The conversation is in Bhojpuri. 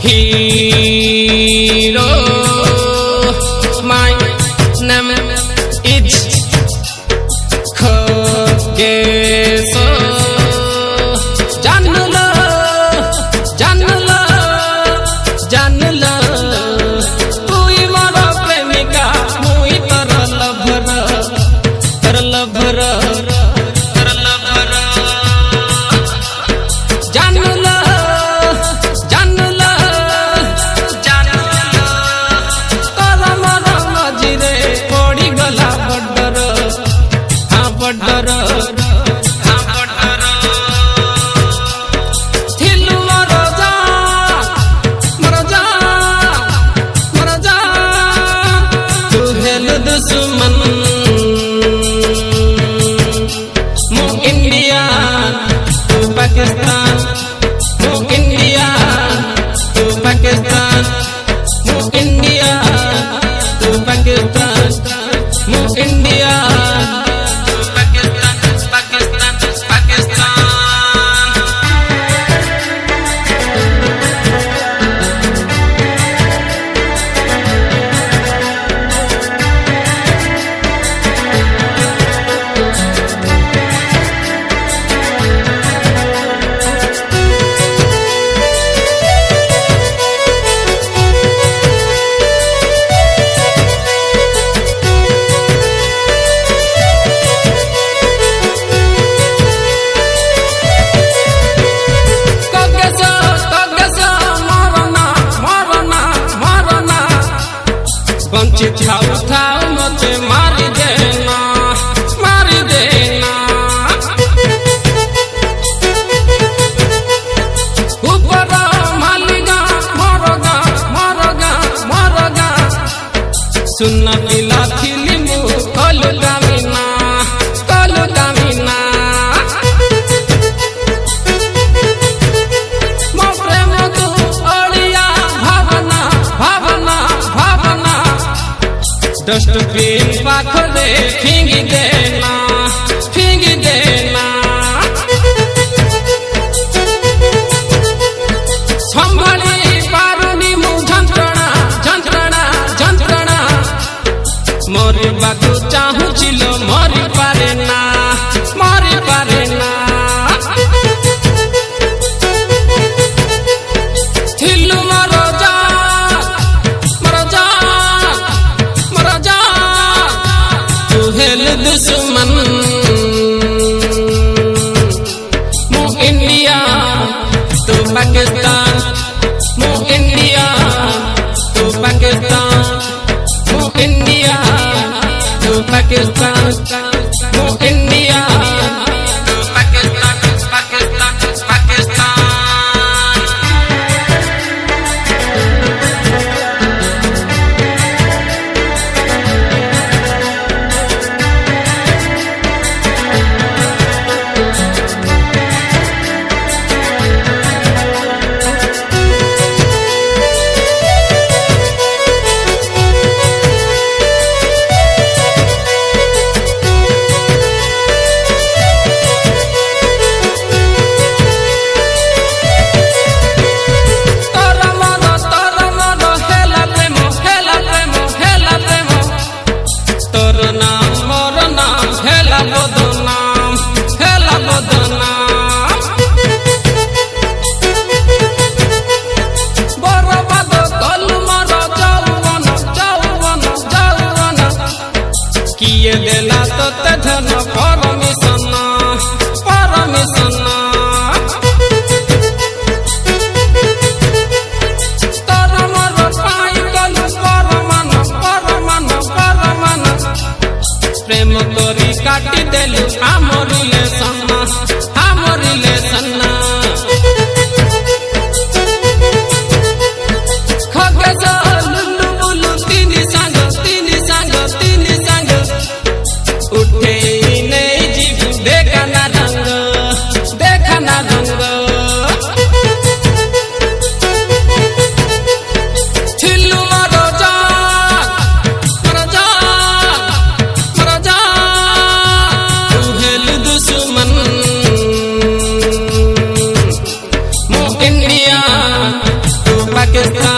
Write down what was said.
Hero. My name is Khageso. Janla, janla, janla. Tui mara premika, mui tara lavara, tara lavara, tara lavara. Janla. वंचित थाव मते मारी देना, मारी देना। ऊपर मालिगा मरगा, मरगा, मरगा। सुनना पिला फिल्मु कलु दामिना, कलु दामिना। मो प्रेम तू ओड़िया भावना, भावना, भावना। डस्टबिन पाखरे फिंग देना, फिंग देना। संभाली पारुनी मु जंत्रणा, जंत्रणा, जंत्रणा। मरी बाकु चाहू चिलो मरी पारे ना, मरी पारे ना। थिलु मरजा, मरजा, मरजा। तू हेल दुश्मन मु इंडिया, तू पाकिस्तान। मु इंडिया, तू पाकिस्तान। मु इंडिया, तू पाकिस्तान